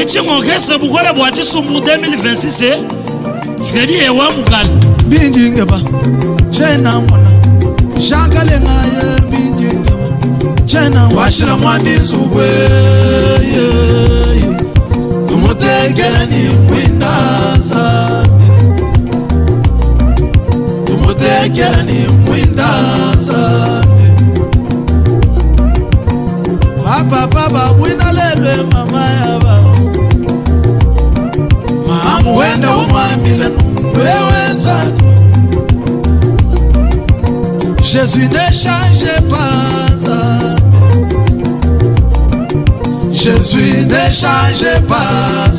Echi ngokese bukola bwati sumbu 2026 Fredi ewa mukala Bindi ngeba Chena mwana Shakale ngaye bindi ngeba Chena washira mwami zubwe Tumutegela ni mwindaza Tumutegela ni mwindaza Baba wina lelwe mama yaba Mamu wenda umamile numweweza Jésus ne change pas Jésus ne change pas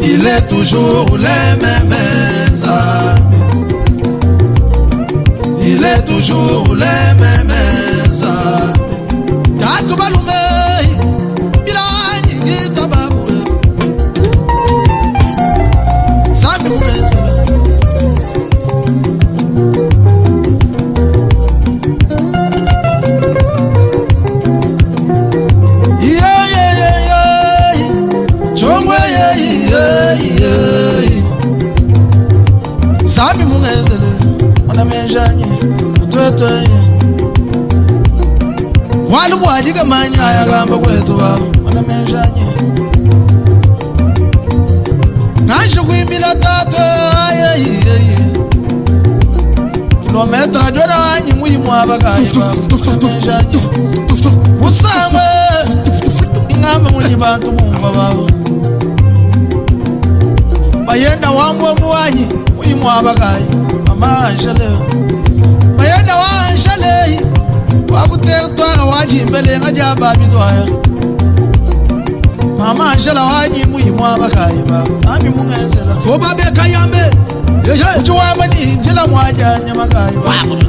Il est toujours les mêmes Il est toujours les mêmes Tatu balume Bilani gita babu Sami mwezela Chomwe Sami mwezela Mwana menjanye Utwetwe Walu wadiga manya ya gamba kwetu baba Wana menjanye Nashu kuimbila tatu Kilometra dora wanyi muhimu wabagayi baba Wana menjanye Usangwe Ingamba mwenye bantu mumba baba Bayenda wambwa muwanyi muhimu wabagayi Mama anjalewa Bayenda wa anjaleyi Wakutertwara waji mbele nga jaba bidwaya Mama anjala waji muhimu wabakayi baba Ami mungezela Foba beka yambe Uchuwa mani njila mwaja nyamakayi baba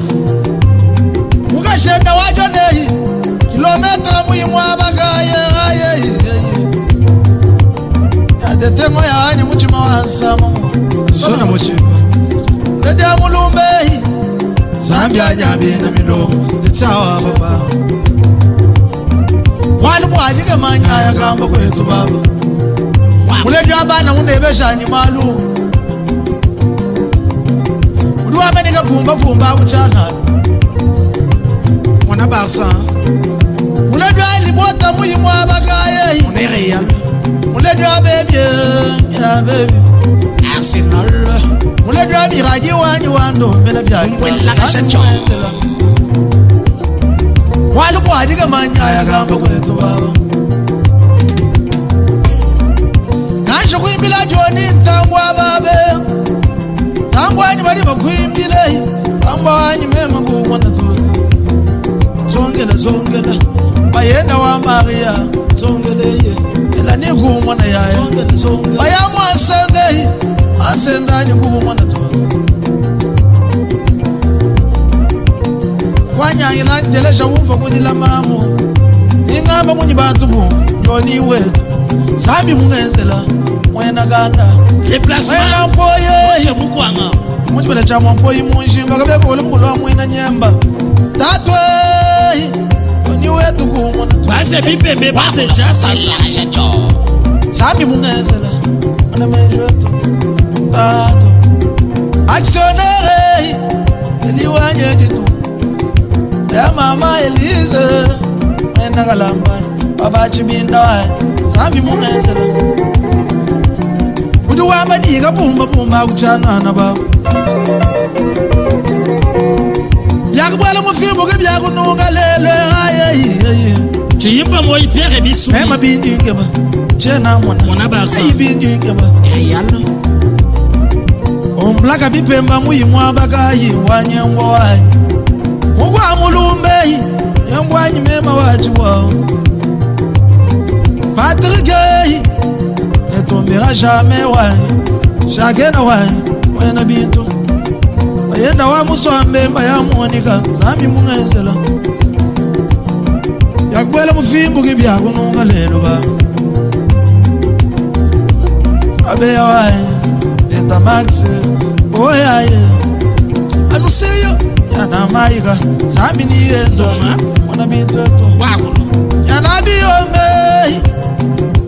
Mukashenda wajo nehi Kilometra muhimu wabakayi Yadetengo ya wanyi muchima wansama Sona muchima Lede ya mulumbehi Zambia jabi na milomo Nitawa baba Wali mwadiga manya ya gamba kwetu baba Muledi wabana unebesha ni malu Uduwa maniga pumba kuchana Mwana baksa Muledi wali bota muhimu wabakaye Unereya Muledi wabebye Ya baby Arsenal Muledi wabiraji wanyi wando Mbele bya Mwela kashacho Wali mwadiga manya ya gamba kwetu baba Nasho kuimbila joni ntangwa babe Tangwa wanyi bali bakuimbile Tangwa wanyi mema kuwana tu Zongela Bayenda wa Maria Zongeleye Ela ni kuwana yaya Bayamu asende kuwana tu Kwanya ina ndelesha umfa kwenye la mamu Ingamba mwenye batubu Yoni wetu Sami mungezela Mwena ganda Mwena mpoye Mwenye bada cha mpoye munjimba Kabebe ule mkulu wa mwena nyemba Tatwe Yoni wetu kumwana tu Base bipembe base jasa Sami mungezela Mwena menjetu Tato Aksionere Eliwanye jitu Ya mama Elize Mwena kalambani Baba chibinda wae Sami mungezela Uduwa madiga pumba kuchana na baba Yakubwala mufimbo ke byakununga lelo Tuyimba moyi pere bisu Ema bindi ngeba Chena mwana barsa Ayi bindi ngeba Eyalo Omblaka bipemba muhimu abagayi Wanyengwa wae Mugwa mulumbeyi Yengwanyi mema wachibwa Patrick Ne tombera jamais wae Shagena wae Wena bintu Bayenda wa muswambe mba ya muonika Sami mungezela Yakubwela mufimbu kibyakununga lelo ba Abeya wae Eta Max Oyaye Anuseyo Yana maika Sami ni yezo Mwana bintu eto Wakuno Yana Amabio me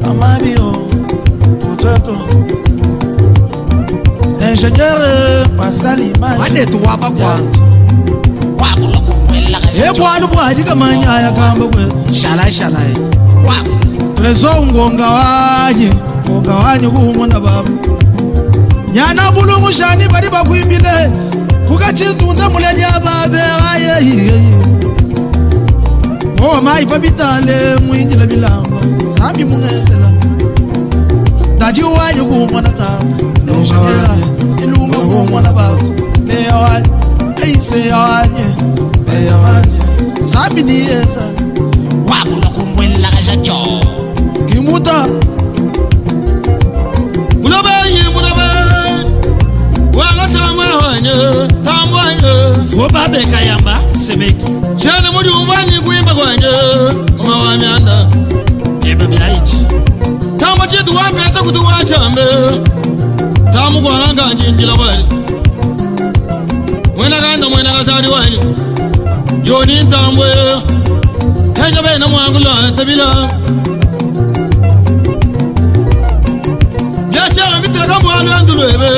Amabio Potato Ingénieur Pascal Imai Wane tu wapa kwa Ebwana bwadi kamanya ya kamba kwe Shalai Trezo ngonga wanye kuhumona baba Nyana bulungu shani bari bakwimbile Kukachintunza muleni ababe aye Mowa mai babitale mwinjila bilamba Sambi mungezela Daji wanye kuhumona taba Ilunga kuhumona baba Beya wanye Eise ya wanye Beya wanye Sambi niyeza Wabula kumwela kajacho Kimuta Mulabayi Wanga tambwanye Fobabe kayamba semeki Chene mudi umvanyi kuimba kwanye Mama wa mianda Eba bilaichi Tamba chitu wapesa kutuwa chambe Tamu kwa hanga njinjila wali Mwena kasari wani Joni tambwe Kesha bena mwangula tabila Yasha ambitira kambu alu andulwebe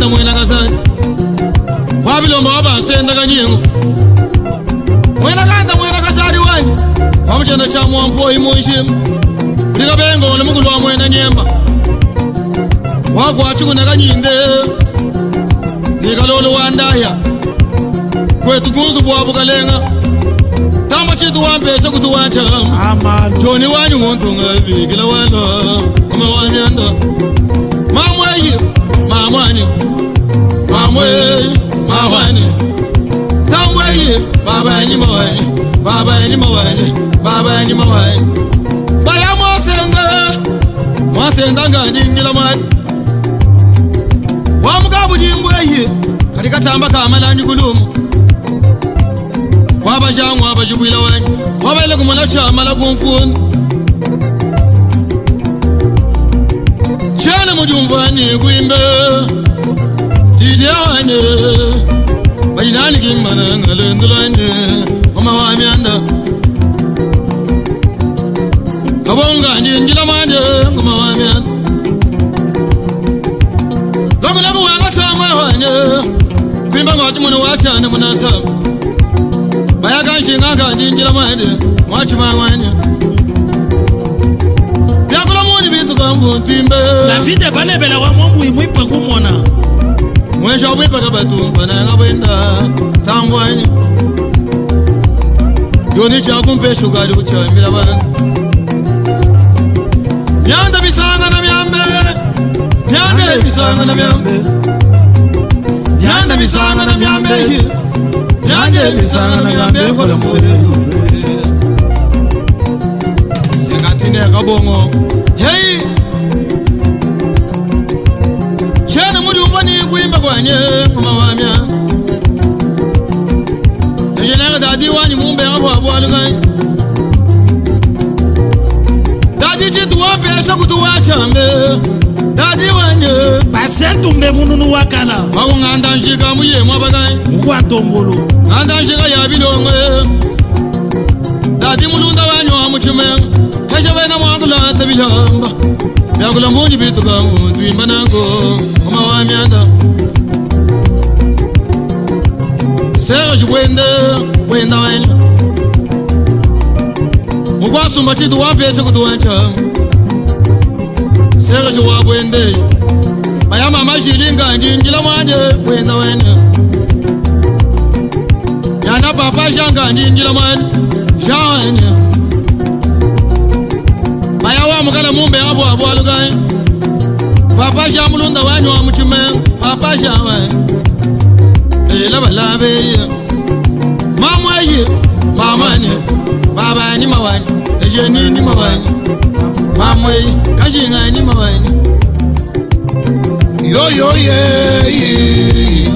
Mwena kasari Wabilomba wabasenda kanyingu Mwena kasari wani Wamuchenda cha mwampo imunshimu Ulika bengo ole mukulu wa mwena nyemba Wakwa chukuna kanyinde Nikalolo wandaya Kwetu kunsu bwabu kalenga Tamba chitu wampesa kutuwacha Amalu Joni wanyu ngontunga vikila wanda Kama wanyanda Mamwani Tambweye Baba ni mawani Baya mwasenda ngandi njila mani Wamukabu jingweye Katika tamba kamala njikulumu Wabajangu wabajibwila wani Wabaile kumala chamala kumfuni Chene mujumvani kuimbe Tidiane Bajinani kimana ngalendulane Mama wa mianda Kabonga njila mande Mama wa mianda Lagu wanga tama wane Kuimba ngoti muna wachane muna sama Baya kanshinga kandi njila mande Mwachima wane Yakula muni bitu kambu ntimbe La fide balebela wa mwangu imwipa kumona Mwenja wipa kabatumba na ngabwenda Tambwani Yoni chakumpe shugari uchamila bana Nyanda bisanga na miambe Nyanda bisanga na miambe Nyanda bisanga na miambe Nyanda bisanga na miambe Kola mwede Sengatine kabongo Hey Chene muri umvani kuimba kwanye Mama wa miambe Njenega dadi wani mumbe Abu alugai Dadi chitu wapesa kutuwachambe Dadi wanye Pasentu mbe mununu wakala Waku nganda nshika muye mwabagai Mkwa tombolo Nganda nshika ya bilonge Dadi mulunda wanyo wa mchume Kesha wena mwakula tabilamba Yakula muni bitu kamu Tuimba nango Mama wa mianda Serge Wenda wanyo Mukwasumba chitu wapesa kutuwacha Serge wa Wende Baya mama shilinga njila mwande Wenda wanyo Yana papa shanga njila mwande Shawanya Baya wa mukala mumbe abu alugai Papa shamulunda wanyo wa mchume Papa shawanya Laba Mamani Baba ni mawani Ejeni ni mawani Mamwe Kashinga ni mawani Yo ye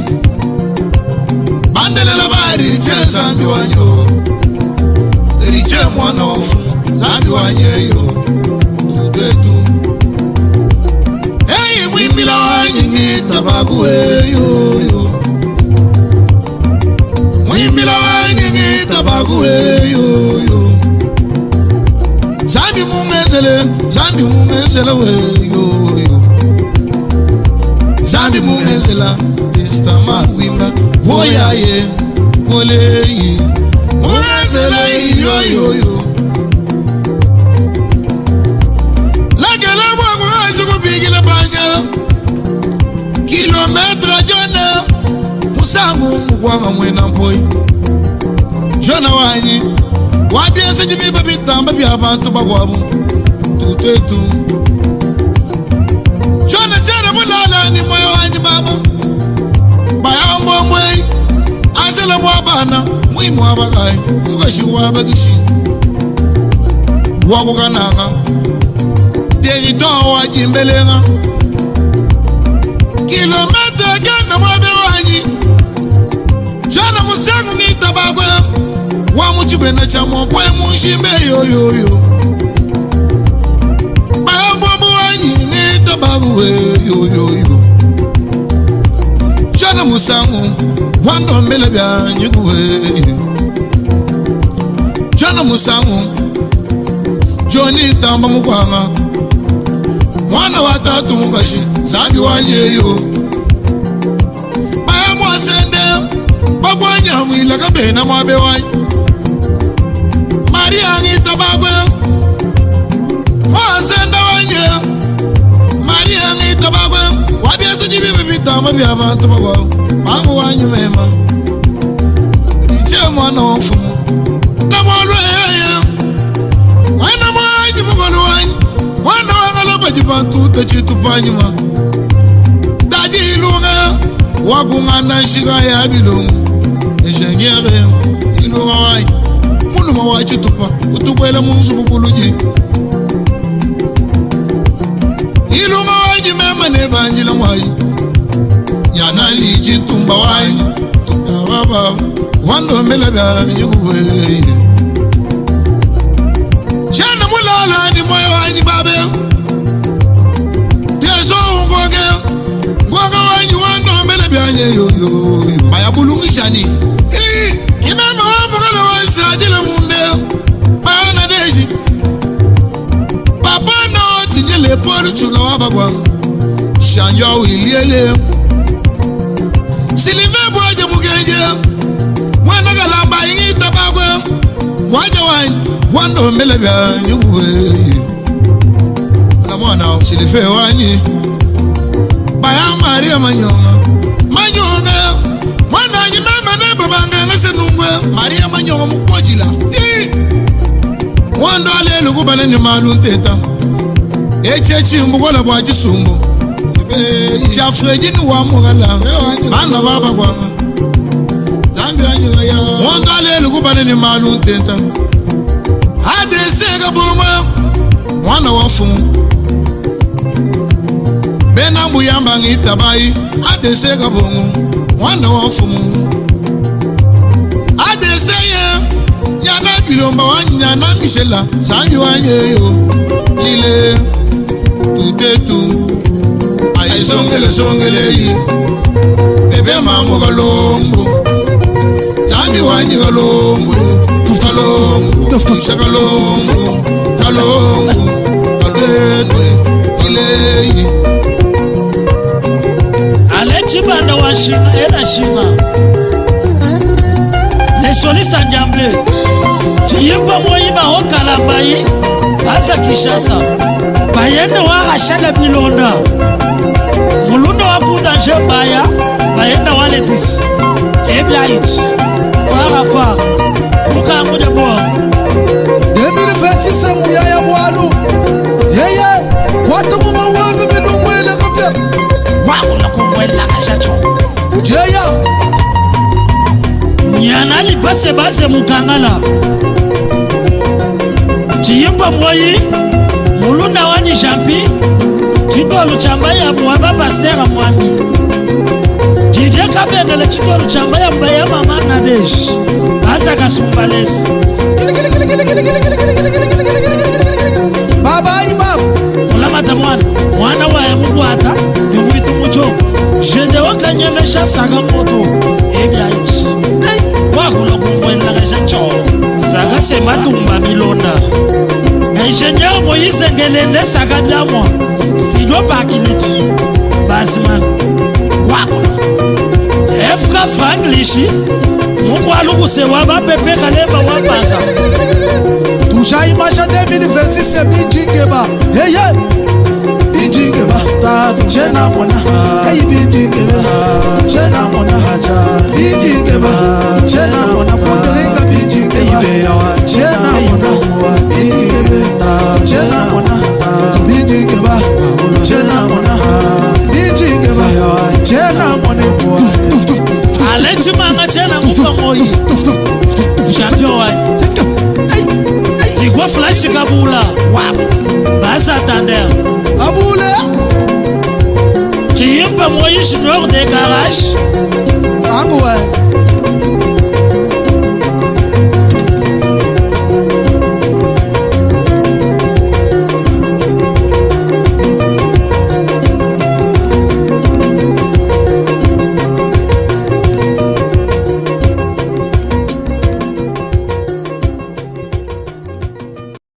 Bandele la bari che zambi wanyo Riche mwana ofu Zambi wanyeyo Tudetu Hey mwimbila wanyi tabaku yo Mwimbila wanyi tabaku yo mungenzele zambi mungenzela we yo zambi mungenzela Mr. Mavimba boyaye boleyi mungenzela yo lagela bwa ngazi kubigila banya kilometra jona musangu mugwanga mwena mpoyi jona wanyi wabiense jibiba bitamba bya abantu bagwabu tutetu jona tena mulala ni moyo wanyi baba bayambo mwe azela mwabana mwimu abagai mugashi wabagishi wakukananga derito wajimbelenga kilometre gana mwabe wanyi jona musangu nitabagwe wa muchibena cha mokwe mushimbe yo bayambo wanyi nitabagwe yo jona musangu wando mbele bya nyiguwe jona musangu joni tamba mukwanga mwana wa tatu mugashi zambi wanyeyo baya mwasende bagwanya mwila kabena mwabe wanyi Maria ngita bagwe mwasende wanye Maria ngita bagwe wabiasa jibibi bitama bya abantu bagwa mamu wanyu mema riche mwana ofumu na mwalwe mwana mwanyi mugolo wanyi mwana wangala bajibantu techitupanyuma daji ilunga wakungana shiga ya bilungu eshenyere ilunga wanyi munuma wachitupa utukwela munsu bukuluji ilunga wanyi mema nebanjila mwayi yana liji tumba wanyi tukawaba wando mela bya nyuwe shana mulala ni moyo wanyi babe teso ungoge ngoga wanyi wando mela bya yo bayabulungishani kimema wamugala wansi ajile munde bana deji babana tinjele poru chula wabagwa shanjo wiliele silive bwaje mugenje mwana galamba ingi tabagwe waja wanyi wando mbele bya nyuwe na mwana silive wanyi baya Maria manyonga mwana nyimema ne babanga nasenungwe Maria manyonga mukojila wando alelu kubana ni malu teta echechi mbugola bwa chisumbu chafreji ni wa mugala bana baba kwanga dambi anyo ya wando alelu kubana ni malu teta adesega boma mwana wafumu bena mbuyamba ngitabai adesega bomu mwana wafumu adeseye nyana bilomba wanya na mishela zambi wanyeyo ile tutetu ay songele yi bebe mamu galombo zambi wanyi galombo tuftalombo shagalombo kalombo ile yi Chibanda wa shima ela shima les solistes enjamblés tuyimba moyiba okalambayi asa Kishasa bayende wa ashale bilonda mulunda wa kunda baya bayende wa letis eblait fara muka moja boa 2026 muya ya bwalu yeye watu mumawanu binumwele kopya wakula kumwela kashacho jeya nyanali base mukangala chiyimba moyi mulunda wani jampi chitolu chambaya mwaba pastera mwami DJ kabengele chitolu chambaya mbaya mama Nadesh asa kasumbalesi baba ibabu ulamata mwana wa mugwata yuwitu mucho jende wakanyemesha saga moto ebyaichi wakula kumwela kashacho saga sematumba milonda na ingenieur Moïse Ngelende sakadla moi. Studio Pakinit. Basman. Wako. Efka Franglishi. Mukwalu kusewa ba pepe kaleba wapaza. Toucha image 2026 c'est Bijingeba. Hey yeah. Bijingeba. Ta chena mona. Hey Bijingeba. Chena mona haja. Bijingeba. Chena mona poterika Bijingeba. Chena mona. Bijingeba. Chena mona. Bijingeba. Chena mona. Bijingeba. Chena mona. Aleti manga chena mukwa moyi. Champion wa. Igwa flash kabula. Wow. Basa tandem. Kabula. Chiyimpa moyi shinor de garage.